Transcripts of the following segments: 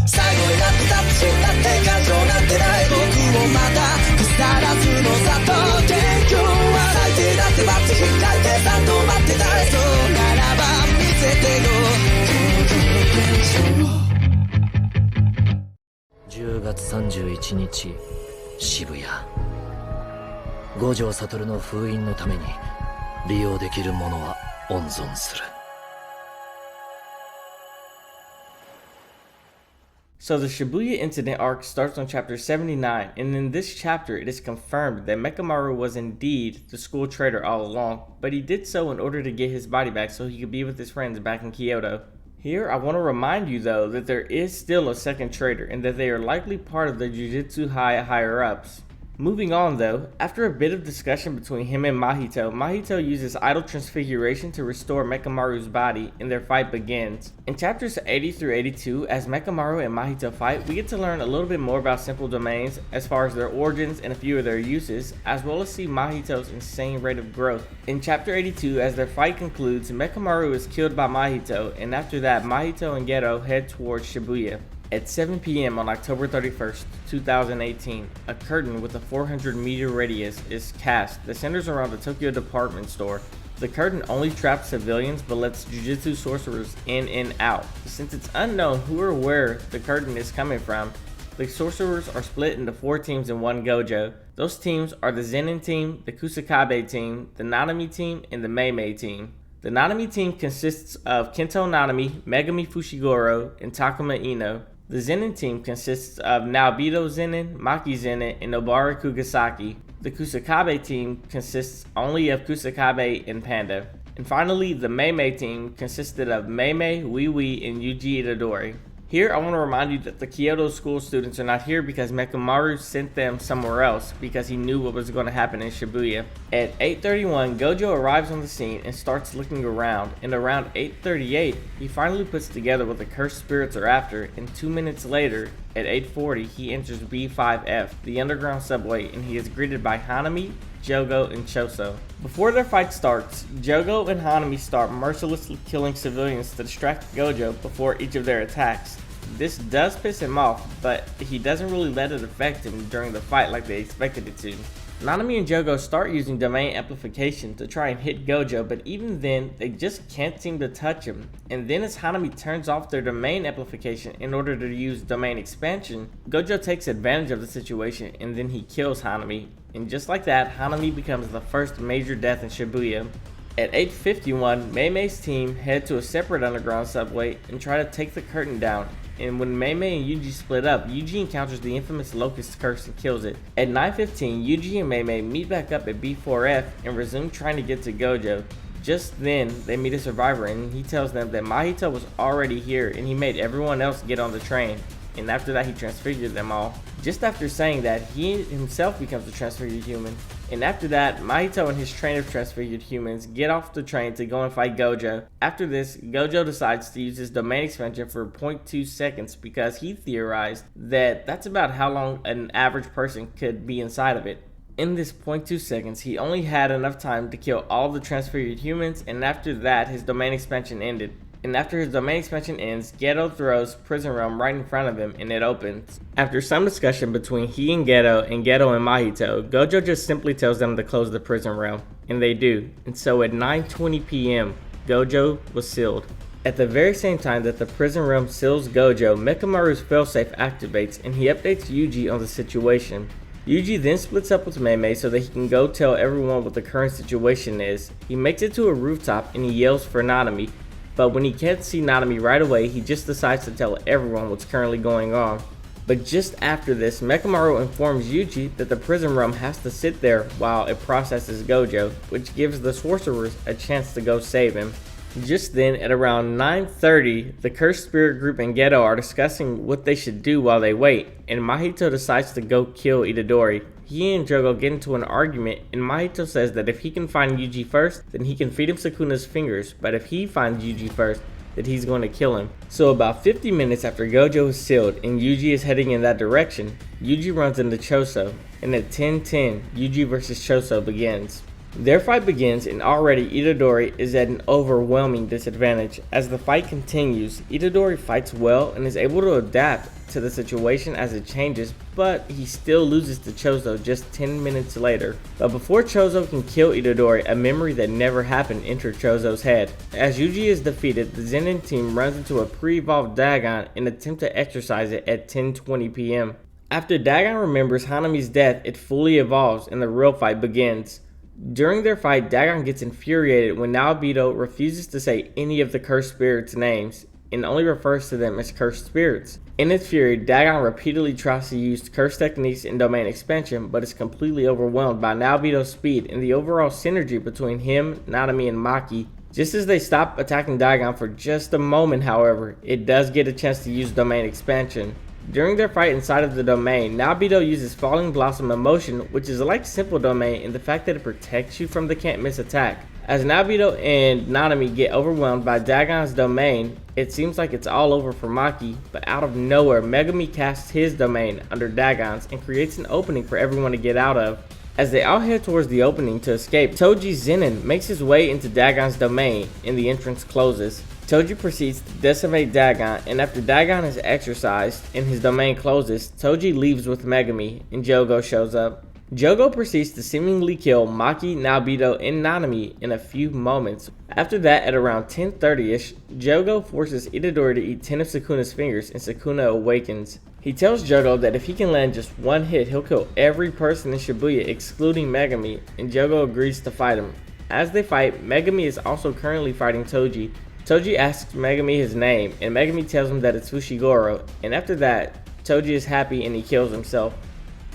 最後になって殺人だって感情なんてない僕をまた腐らずの里結局は最低だってバッチ引っかいてさんと待ってたいそうならば見せてよ10月31日渋谷五条悟の封印のために利用できるものは温存する。 So the Shibuya incident arc starts on chapter 79, and in this chapter it is confirmed that Mekamaru was indeed the school traitor all along, but he did so in order to get his body back so he could be with his friends back in Kyoto. Here I want to remind you though that there is still a second traitor and that they are likely part of the Jujutsu higher ups. Moving on though, after a bit of discussion between him and Mahito uses idol transfiguration to restore Mekamaru's body and their fight begins. In chapters 80 through 82, as Mekamaru and Mahito fight, we get to learn a little bit more about simple domains as far as their origins and a few of their uses, as well as see Mahito's insane rate of growth. In chapter 82, as their fight concludes, Mekamaru is killed by Mahito, and after that Mahito and Geto head towards Shibuya. At 7 p.m. on October 31st, 2018, a curtain with a 400-meter radius is cast that centers around the Tokyo department store. The curtain only traps civilians but lets jujutsu sorcerers in and out. Since it's unknown who or where the curtain is coming from, the sorcerers are split into 4 teams in one gojo. Those teams are the Zenin team, the Kusakabe team, the Nanami team, and the Meimei team. The Nanami team consists of Kento Nanami, Megami Fushiguro, and Takuma Ino. The Zenin team consists of Naobito Zenin, Maki Zenin, and Nobara Kugasaki. The Kusakabe team consists only of Kusakabe and Panda. And finally, the Meimei team consisted of Meimei, Wee Wee, and Yuji Itadori. Here, I want to remind you that the Kyoto school students are not here because Mekamaru sent them somewhere else because he knew what was going to happen in Shibuya. At 8:31, Gojo arrives on the scene and starts looking around, and around 8:38, he finally puts together what the cursed spirits are after, and 2 minutes later, at 8:40, he enters B5F, the underground subway, and he is greeted by Hanami, Jogo, and Choso. Before their fight starts, Jogo and Hanami start mercilessly killing civilians to distract Gojo before each of their attacks. This does piss him off, but he doesn't really let it affect him during the fight like they expected it to. Nanami and Jogo start using domain amplification to try and hit Gojo, but even then, they just can't seem to touch him. And then as Hanami turns off their domain amplification in order to use domain expansion, Gojo takes advantage of the situation and then he kills Hanami. And just like that, Hanami becomes the first major death in Shibuya. At 8:51, Meimei's team head to a separate underground subway and try to take the curtain down. And when Meimei and Yuji split up, Yuji encounters the infamous Locust Curse and kills it. At 9:15, Yuji and Meimei meet back up at B4F and resume trying to get to Gojo. Just then, they meet a survivor and he tells them that Mahito was already here and he made everyone else get on the train. And after that, he transfigured them all. Just after saying that, he himself becomes a transfigured human. And after that, Mahito and his train of transfigured humans get off the train to go and fight Gojo. After this, Gojo decides to use his domain expansion for 0.2 seconds because he theorized that that's about how long an average person could be inside of it. In this 0.2 seconds, he only had enough time to kill all the transfigured humans, and after that, his domain expansion ended. And after his domain expansion ends, Geto throws Prison Realm right in front of him and it opens. After some discussion between he and Geto and Mahito, Gojo just simply tells them to close the Prison Realm, and they do. And so at 9:20 p.m., Gojo was sealed. At the very same time that the Prison Realm seals Gojo, Mekamaru's failsafe activates and he updates Yuji on the situation. Yuji then splits up with Meimei so that he can go tell everyone what the current situation is. He makes it to a rooftop and he yells for Nanami. But when he can't see Nanami right away, he just decides to tell everyone what's currently going on. But just after this, Mekamaru informs Yuji that the prison realm has to sit there while it processes Gojo, which gives the sorcerers a chance to go save him. Just then, at around 9:30, the Cursed Spirit Group and Geto are discussing what they should do while they wait, and Mahito decides to go kill Itadori. He and Jogo get into an argument, and Mahito says that if he can find Yuji first, then he can feed him Sukuna's fingers, but if he finds Yuji first, that he's going to kill him. So about 50 minutes after Gojo is sealed and Yuji is heading in that direction, Yuji runs into Choso, and at 10:10, Yuji vs. Choso begins. Their fight begins, and already Itadori is at an overwhelming disadvantage. As the fight continues, Itadori fights well and is able to adapt to the situation as it changes, but he still loses to Chozo just 10 minutes later. But before Chozo can kill Itadori, a memory that never happened enters Chozo's head. As Yuji is defeated, the Zenin team runs into a pre-evolved Dagon and attempt to exercise it at 10:20 p.m. After Dagon remembers Hanami's death, it fully evolves and the real fight begins. During their fight, Dagon gets infuriated when Naobito refuses to say any of the cursed spirits' names and only refers to them as cursed spirits. In its fury, Dagon repeatedly tries to use cursed techniques in domain expansion, but is completely overwhelmed by Naobito's speed and the overall synergy between him, Nanami, and Maki. Just as they stop attacking Dagon for just a moment, however, it does get a chance to use domain expansion. During their fight inside of the domain, Naobito uses Falling Blossom Emotion, which is like Simple Domain in the fact that it protects you from the can't miss attack. As Naobito and Nanami get overwhelmed by Dagon's domain, it seems like it's all over for Maki, but out of nowhere, Megumi casts his domain under Dagon's and creates an opening for everyone to get out of. As they all head towards the opening to escape, Toji Zenin makes his way into Dagon's domain and the entrance closes. Toji proceeds to decimate Dagon, and after Dagon is exorcised and his domain closes, Toji leaves with Megumi and Jogo shows up. Jogo proceeds to seemingly kill Maki, Naobito, and Nanami in a few moments. After that, at around 10:30ish, Jogo forces Itadori to eat 10 of Sukuna's fingers and Sukuna awakens. He tells Jogo that if he can land just one hit, he'll kill every person in Shibuya excluding Megumi, and Jogo agrees to fight him. As they fight, Megumi is also currently fighting Toji. Toji asks Megumi his name, and Megumi tells him that it's Fushiguro, and after that, Toji is happy and he kills himself.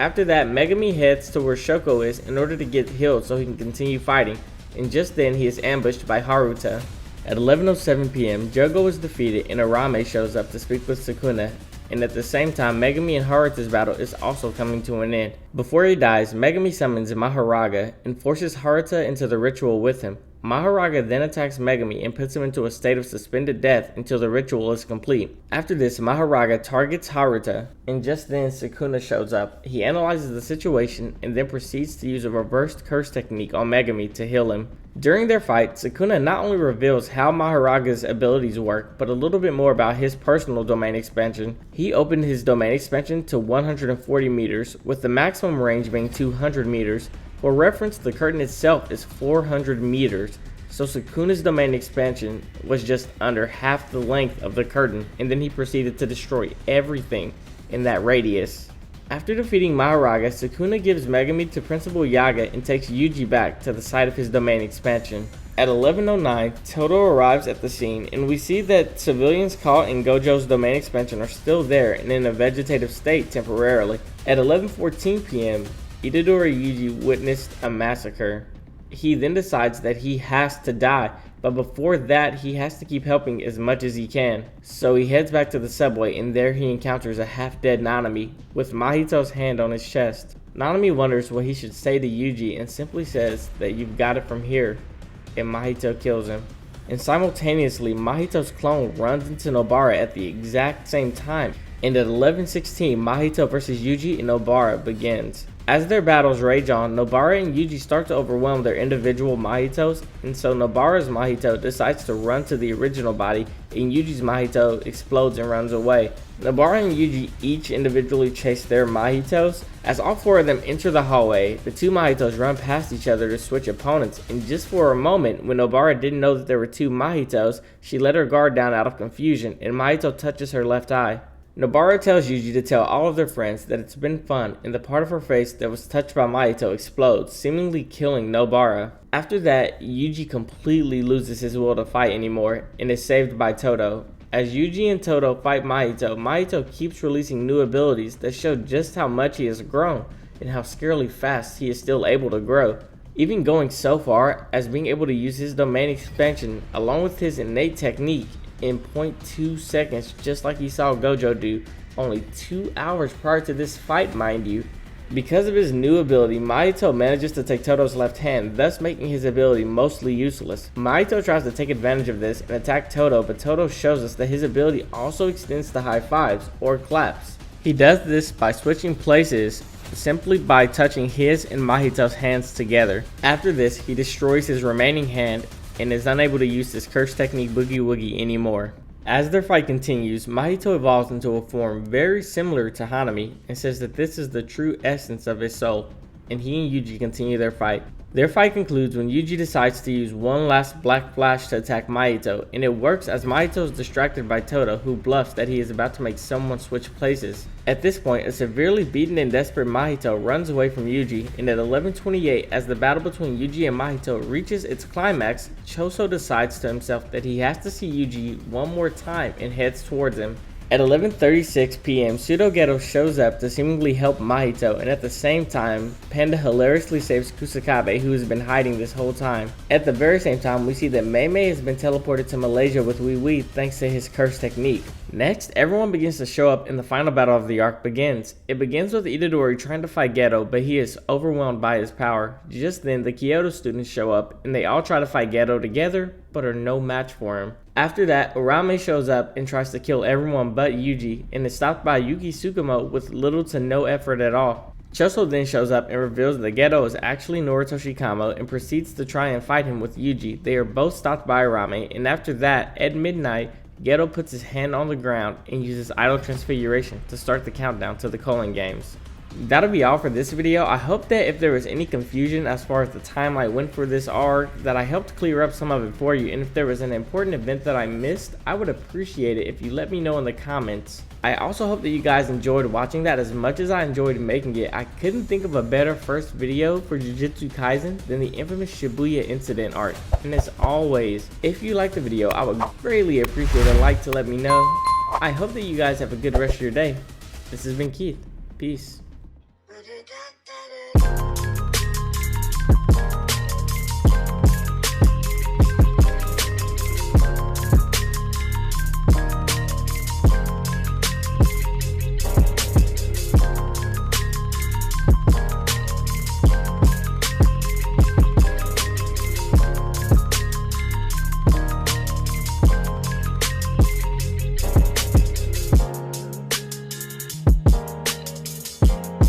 After that, Megumi heads to where Shoko is in order to get healed so he can continue fighting, and just then he is ambushed by Haruta. At 11:07 p.m., Jogo is defeated and Arame shows up to speak with Sukuna, and at the same time, Megumi and Haruta's battle is also coming to an end. Before he dies, Megumi summons Mahoraga and forces Haruta into the ritual with him. Mahoraga then attacks Megumi and puts him into a state of suspended death until the ritual is complete. After this, Mahoraga targets Haruta, and just then Sukuna shows up. He analyzes the situation and then proceeds to use a reversed curse technique on Megumi to heal him. During their fight, Sukuna not only reveals how Mahoraga's abilities work, but a little bit more about his personal domain expansion. He opened his domain expansion to 140 meters, with the maximum range being 200 meters. For reference, the curtain itself is 400 meters, so Sukuna's domain expansion was just under half the length of the curtain, and then he proceeded to destroy everything in that radius. After defeating Mahoraga, Sukuna gives Megumi to Principal Yaga and takes Yuji back to the site of his domain expansion. At 11:09, Todo arrives at the scene, and we see that civilians caught in Gojo's domain expansion are still there and in a vegetative state temporarily. At 11:14 p.m., Itadori Yuji witnessed a massacre. He then decides that he has to die, but before that he has to keep helping as much as he can. So he heads back to the subway, and there he encounters a half-dead Nanami with Mahito's hand on his chest. Nanami wonders what he should say to Yuji and simply says that you've got it from here, and Mahito kills him. And simultaneously, Mahito's clone runs into Nobara at the exact same time, and at 11:16, Mahito vs Yuji and Nobara begins. As their battles rage on, Nobara and Yuji start to overwhelm their individual Mahitos, and so Nobara's Mahito decides to run to the original body, and Yuji's Mahito explodes and runs away. Nobara and Yuji each individually chase their Mahitos. As all four of them enter the hallway, the two Mahitos run past each other to switch opponents, and just for a moment, when Nobara didn't know that there were two Mahitos, she let her guard down out of confusion, and Mahito touches her left eye. Nobara tells Yuji to tell all of their friends that it's been fun, and the part of her face that was touched by Mahito explodes, seemingly killing Nobara. After that, Yuji completely loses his will to fight anymore, and is saved by Todo. As Yuji and Todo fight Mahito, Mahito keeps releasing new abilities that show just how much he has grown, and how scarily fast he is still able to grow. Even going so far as being able to use his domain expansion along with his innate technique in 0.2 seconds, just like he saw Gojo do only 2 hours prior to this fight, mind you. Because of his new ability, Mahito manages to take Todo's left hand, thus making his ability mostly useless. Mahito tries to take advantage of this and attack Todo, but Todo shows us that his ability also extends to high fives or claps. He does this by switching places simply by touching his and Mahito's hands together. After this, he destroys his remaining hand and is unable to use his curse technique Boogie Woogie anymore. As their fight continues, Mahito evolves into a form very similar to Hanami and says that this is the true essence of his soul, and he and Yuji continue their fight. Their fight concludes when Yuji decides to use one last black flash to attack Mahito, and it works as Mahito is distracted by Todo, who bluffs that he is about to make someone switch places. At this point, a severely beaten and desperate Mahito runs away from Yuji, and at 11:28, as the battle between Yuji and Mahito reaches its climax, Choso decides to himself that he has to see Yuji one more time and heads towards him. At 11:36 p.m., Pseudo Geto shows up to seemingly help Mahito, and at the same time, Panda hilariously saves Kusakabe, who has been hiding this whole time. At the very same time, we see that Mei Mei has been teleported to Malaysia with Wee Wee thanks to his curse technique. Next, everyone begins to show up and the final battle of the arc begins. It begins with Itadori trying to fight Geto, but he is overwhelmed by his power. Just then, the Kyoto students show up, and they all try to fight Geto together, but are no match for him. After that, Urame shows up and tries to kill everyone but Yuji, and is stopped by Yuki Tsukumo with little to no effort at all. Choso then shows up and reveals that Geto is actually Noritoshi Kamo and proceeds to try and fight him with Yuji. They are both stopped by Urame, and after that, at midnight, Geto puts his hand on the ground and uses Idol Transfiguration to start the countdown to the Culling Games. That'll be all for this video. I hope that if there was any confusion as far as the timeline went for this arc, that I helped clear up some of it for you, and if there was an important event that I missed, I would appreciate it if you let me know in the comments. I also hope that you guys enjoyed watching that as much as I enjoyed making it. I couldn't think of a better first video for Jujutsu Kaisen than the infamous Shibuya incident arc. And as always, if you liked the video, I would greatly appreciate a like to let me know. I hope that you guys have a good rest of your day. This has been Keith. Peace.